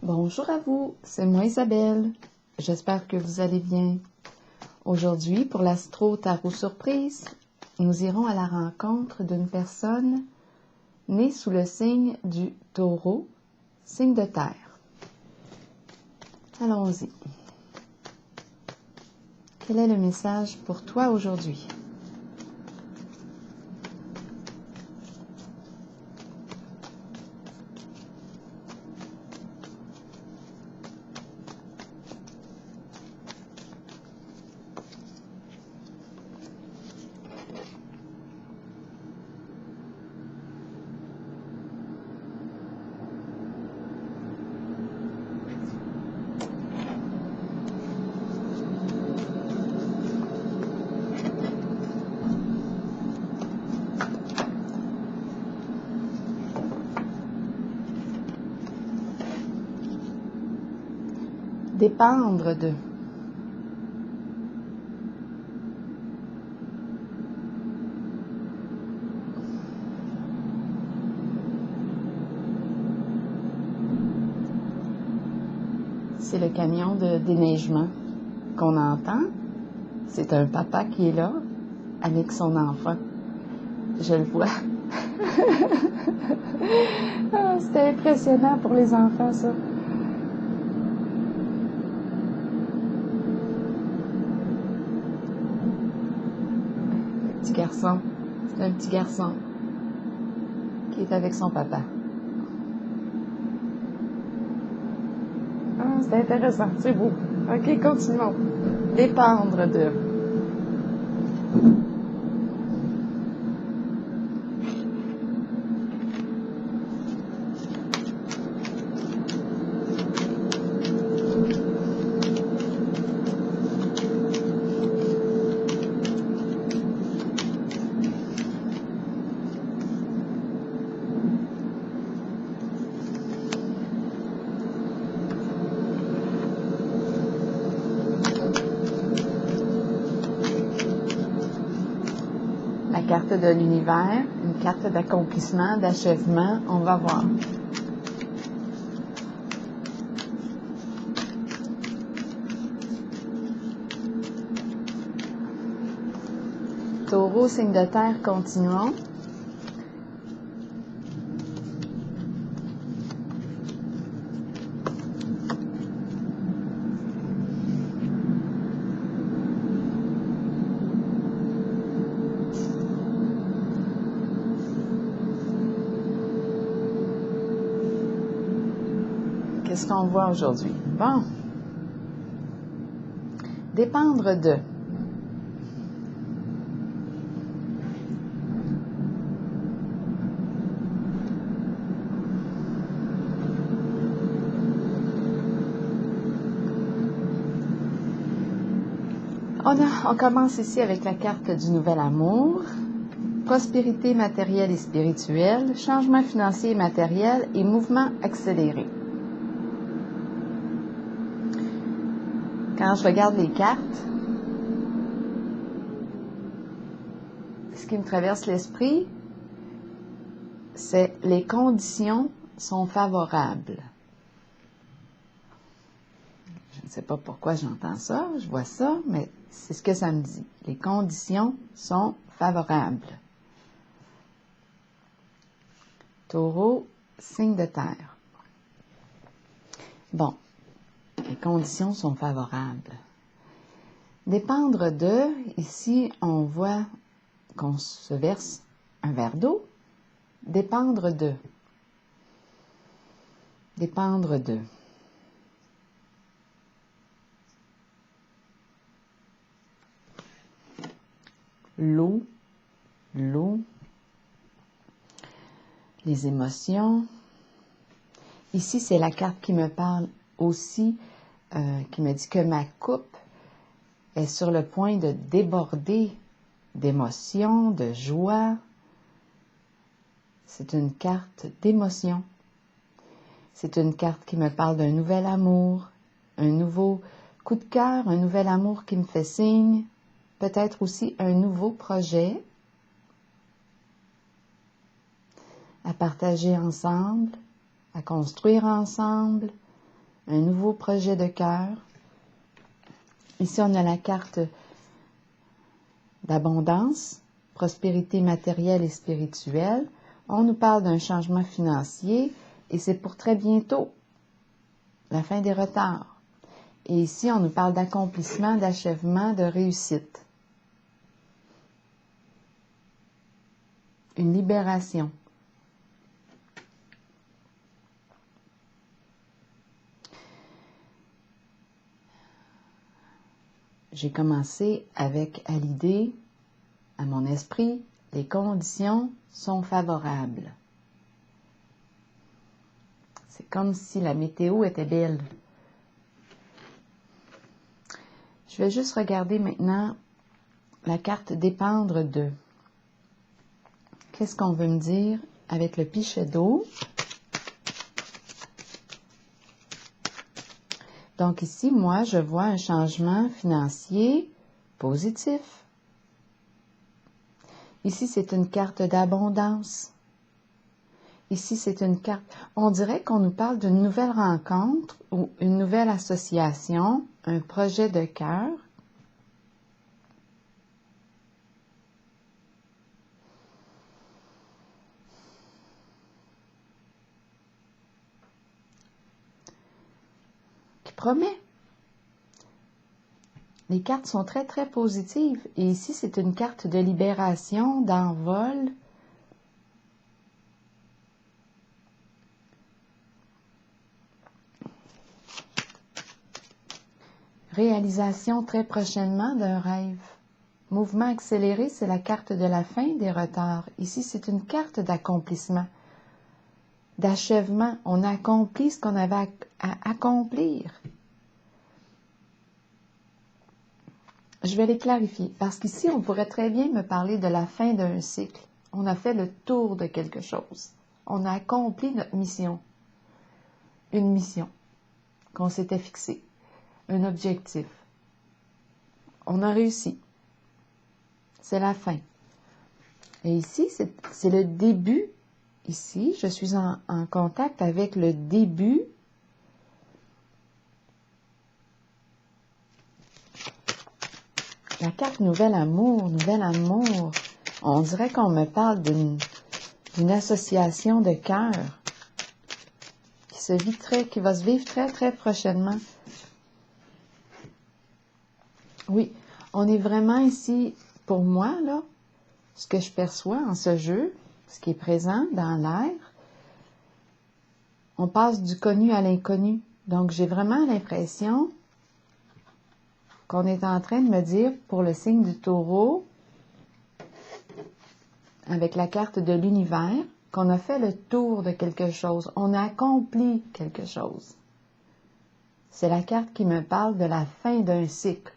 Bonjour à vous, c'est moi Isabelle. J'espère que vous allez bien. Aujourd'hui, pour l'Astro Tarot Surprise, nous irons à la rencontre d'une personne née sous le signe du Taureau, signe de terre. Allons-y. Quel est le message pour toi aujourd'hui? Dépendre de. C'est le camion de déneigement qu'on entend. C'est un papa qui est là avec son enfant. Je le vois. C'était impressionnant pour les enfants, ça. Petit garçon. C'est un petit garçon qui est avec son papa. C'est intéressant, c'est beau. OK, continuons. Dépendre de. La carte de l'univers, une carte d'accomplissement, d'achèvement, on va voir. Taureau, signe de terre, continuons. Qu'est-ce qu'on voit aujourd'hui? Bon. Dépendre de. On commence ici avec la carte du nouvel amour. Prospérité matérielle et spirituelle, changement financier et matériel et mouvement accéléré. Quand je regarde les cartes, ce qui me traverse l'esprit, c'est les conditions sont favorables. Je ne sais pas pourquoi j'entends ça, je vois ça, mais c'est ce que ça me dit. Les conditions sont favorables. Taureau, signe de terre. Bon, les conditions sont favorables. Dépendre de, ici, on voit qu'on se verse un verre d'eau. Dépendre de. Dépendre de. L'eau, les émotions. Ici, c'est la carte qui me parle aussi, qui me dit que ma coupe est sur le point de déborder d'émotions, de joie. C'est une carte d'émotion. C'est une carte qui me parle d'un nouvel amour, un nouveau coup de cœur, un nouvel amour qui me fait signe, peut-être aussi un nouveau projet à partager ensemble, à construire ensemble, un nouveau projet de cœur. Ici, on a la carte d'abondance, prospérité matérielle et spirituelle. On nous parle d'un changement financier et c'est pour très bientôt, la fin des retards. Et ici, on nous parle d'accomplissement, d'achèvement, de réussite. Une libération. J'ai commencé avec à l'idée, à mon esprit, les conditions sont favorables. C'est comme si la météo était belle. Je vais juste regarder maintenant la carte dépendre de. Qu'est-ce qu'on veut me dire avec le pichet d'eau? Donc ici, moi, je vois un changement financier positif. Ici, c'est une carte d'abondance. Ici, c'est une carte. On dirait qu'on nous parle d'une nouvelle rencontre ou une nouvelle association, un projet de cœur. Qui promet. Les cartes sont très, très positives. Et ici, c'est une carte de libération, d'envol. Réalisation très prochainement d'un rêve. Mouvement accéléré, c'est la carte de la fin des retards. Ici, c'est une carte d'accomplissement, d'achèvement. On a accompli ce qu'on avait à accomplir. Je vais les clarifier, parce qu'ici, on pourrait très bien me parler de la fin d'un cycle. On a fait le tour de quelque chose. On a accompli notre mission. Une mission qu'on s'était fixée. Un objectif. On a réussi. C'est la fin. Et ici, c'est le début. Ici, je suis en contact avec le début la carte Nouvel Amour, Nouvel Amour. On dirait qu'on me parle d'une association de cœur qui va se vivre très, très prochainement. Oui, on est vraiment ici, pour moi, là, ce que je perçois en ce jeu, ce qui est présent dans l'air, on passe du connu à l'inconnu. Donc, j'ai vraiment l'impression qu'on est en train de me dire, pour le signe du taureau, avec la carte de l'univers, qu'on a fait le tour de quelque chose. On a accompli quelque chose. C'est la carte qui me parle de la fin d'un cycle.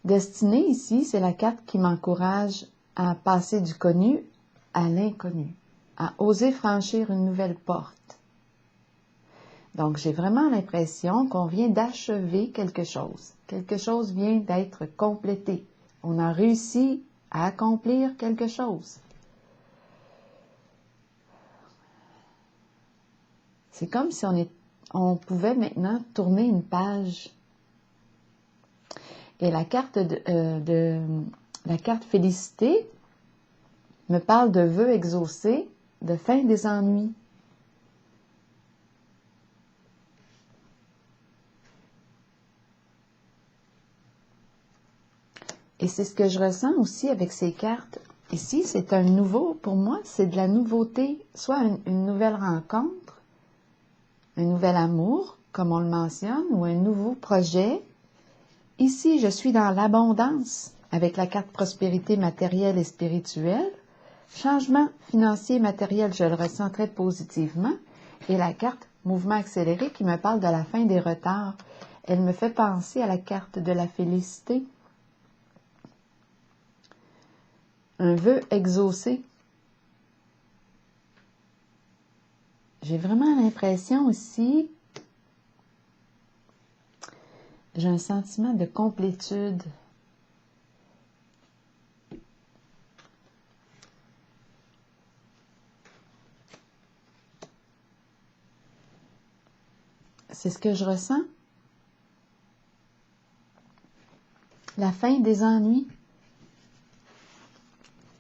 Destinée, ici, c'est la carte qui m'encourage à passer du connu à l'inconnu, à oser franchir une nouvelle porte. Donc, j'ai vraiment l'impression qu'on vient d'achever quelque chose. Quelque chose vient d'être complété. On a réussi à accomplir quelque chose. C'est comme si on pouvait maintenant tourner une page. Et la carte la carte félicité me parle de vœux exaucés, de fin des ennuis. Et c'est ce que je ressens aussi avec ces cartes. Ici, c'est un nouveau, pour moi, c'est de la nouveauté, soit une nouvelle rencontre, un nouvel amour, comme on le mentionne, ou un nouveau projet. Ici, je suis dans l'abondance, avec la carte prospérité matérielle et spirituelle. Changement financier et matériel, je le ressens très positivement. Et la carte mouvement accéléré qui me parle de la fin des retards. Elle me fait penser à la carte de la félicité. Un vœu exaucé. J'ai vraiment l'impression aussi, j'ai un sentiment de complétude. c'est ce que je ressens. La fin des ennuis.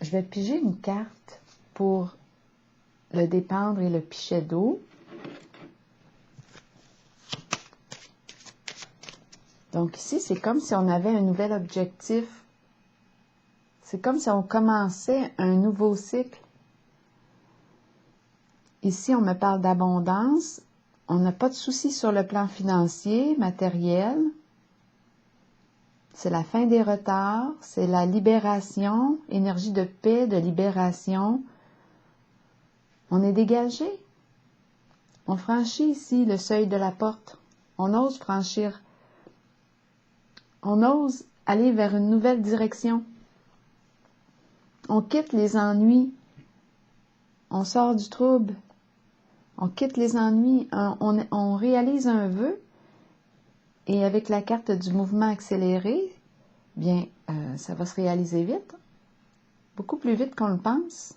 Je vais piger une carte pour le dépendre et le pichet d'eau. Donc ici, c'est comme si on avait un nouvel objectif. C'est comme si on commençait un nouveau cycle. Ici, on me parle d'abondance. On n'a pas de soucis sur le plan financier, matériel. C'est la fin des retards, c'est la libération, énergie de paix, de libération. On est dégagé. On franchit ici le seuil de la porte. On ose franchir. On ose aller vers une nouvelle direction. On quitte les ennuis. On sort du trouble. On quitte les ennuis. On réalise un vœu. Et avec la carte du mouvement accéléré, bien, ça va se réaliser vite. Beaucoup plus vite qu'on le pense.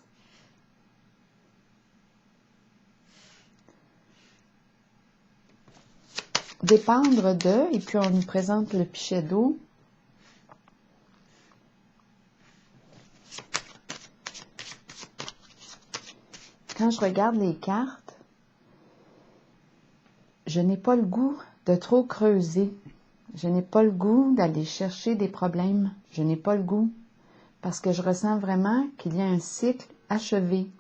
Dépendre de, et puis on nous présente le pichet d'eau. Quand je regarde les cartes, je n'ai pas le goût de trop creuser. Je n'ai pas le goût d'aller chercher des problèmes. Je n'ai pas le goût parce que je ressens vraiment qu'il y a un cycle achevé.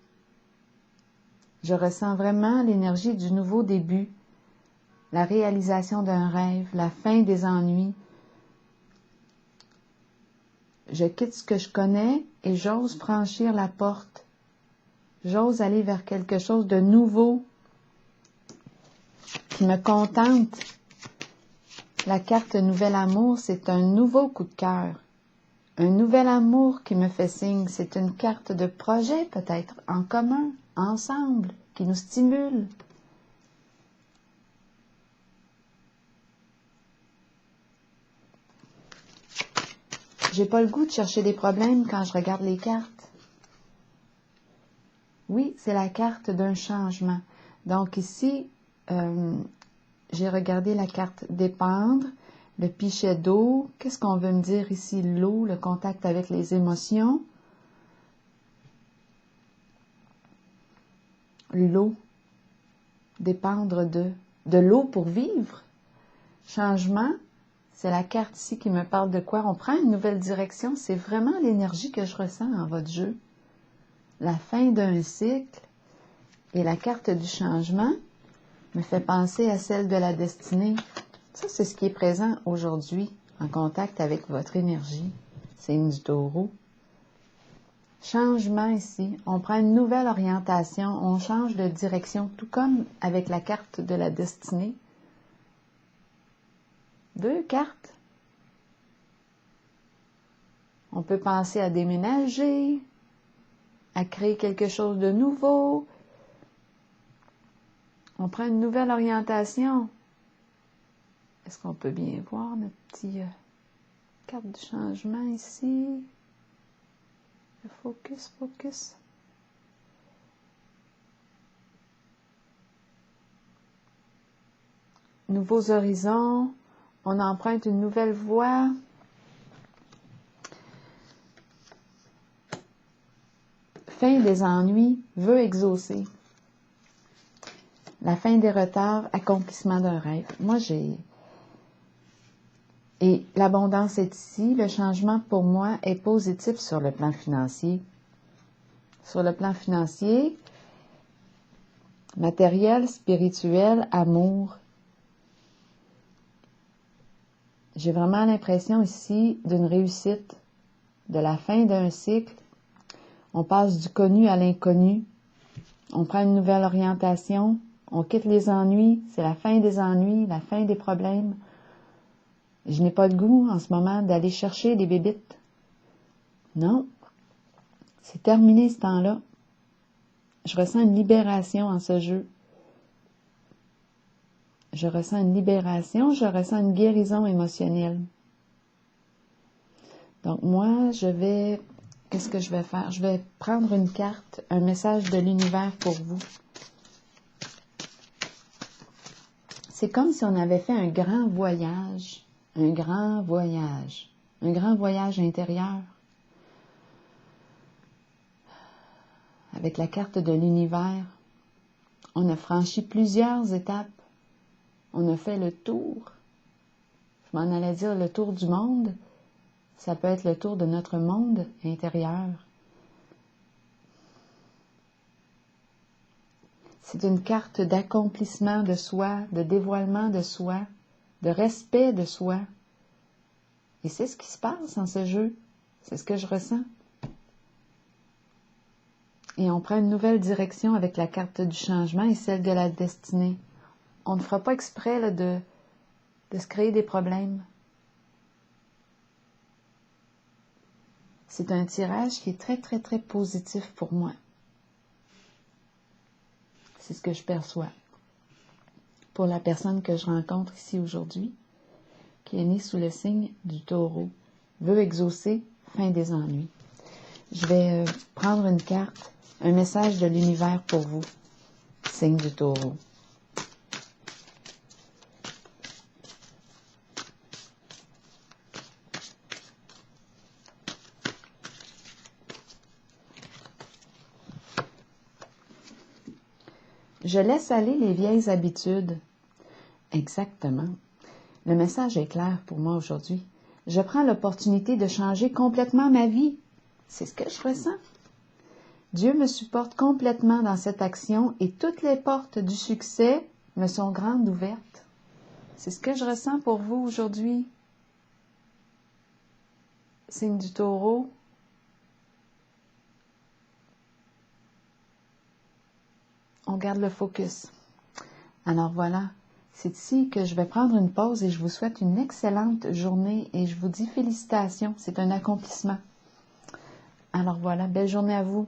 Je ressens vraiment l'énergie du nouveau début, la réalisation d'un rêve, la fin des ennuis. Je quitte ce que je connais et j'ose franchir la porte. J'ose aller vers quelque chose de nouveau qui me contente. La carte Nouvel Amour, c'est un nouveau coup de cœur. Un nouvel amour qui me fait signe. C'est une carte de projet peut-être, en commun, ensemble, qui nous stimule. J'ai pas le goût de chercher des problèmes quand je regarde les cartes. Oui, c'est la carte d'un changement. Donc ici, j'ai regardé la carte dépendre, le pichet d'eau. Qu'est-ce qu'on veut me dire ici? L'eau, le contact avec les émotions. L'eau, dépendre de l'eau pour vivre. Changement, c'est la carte ici qui me parle de quoi? On prend une nouvelle direction. C'est vraiment l'énergie que je ressens en votre jeu. La fin d'un cycle et la carte du changement me fait penser à celle de la destinée. Ça, c'est ce qui est présent aujourd'hui en contact avec votre énergie. C'est une du taureau. Changement ici. On prend une nouvelle orientation. On change de direction, tout comme avec la carte de la destinée. 2 cartes. On peut penser à déménager, à créer quelque chose de nouveau. On prend une nouvelle orientation. Est-ce qu'on peut bien voir notre petite carte du changement ici? Le focus. Nouveaux horizons. On emprunte une nouvelle voie. Fin des ennuis, vœu exaucé. La fin des retards, accomplissement d'un rêve. Moi, Et l'abondance est ici. Le changement, pour moi, est positif sur le plan financier. Sur le plan financier, matériel, spirituel, amour. J'ai vraiment l'impression ici d'une réussite, de la fin d'un cycle. On passe du connu à l'inconnu. On prend une nouvelle orientation. On quitte les ennuis. C'est la fin des ennuis, la fin des problèmes. Je n'ai pas le goût en ce moment d'aller chercher des bébites. Non. C'est terminé ce temps-là. Je ressens une libération en ce jeu. Je ressens une libération, je ressens une guérison émotionnelle. Donc moi, qu'est-ce que je vais faire? Je vais prendre une carte, un message de l'univers pour vous. c'est comme si on avait fait un grand voyage intérieur. Avec la carte de l'univers, on a franchi plusieurs étapes. On a fait le tour. Je m'en allais dire le tour du monde. Ça peut être le tour de notre monde intérieur. C'est une carte d'accomplissement de soi, de dévoilement de soi, de respect de soi. Et c'est ce qui se passe dans ce jeu. C'est ce que je ressens. Et on prend une nouvelle direction avec la carte du changement et celle de la destinée. On ne fera pas exprès là, de se créer des problèmes. C'est un tirage qui est très, très, très positif pour moi. C'est ce que je perçois. Pour la personne que je rencontre ici aujourd'hui, qui est née sous le signe du Taureau, veut exaucer, fin des ennuis. Je vais prendre une carte, un message de l'univers pour vous, signe du Taureau. Je laisse aller les vieilles habitudes. Exactement. Le message est clair pour moi aujourd'hui. Je prends l'opportunité de changer complètement ma vie. C'est ce que je ressens. Dieu me supporte complètement dans cette action et toutes les portes du succès me sont grandes ouvertes. C'est ce que je ressens pour vous aujourd'hui. Signe du Taureau. On garde le focus. Alors voilà, c'est ici que je vais prendre une pause et je vous souhaite une excellente journée et je vous dis félicitations, c'est un accomplissement. Alors voilà, belle journée à vous.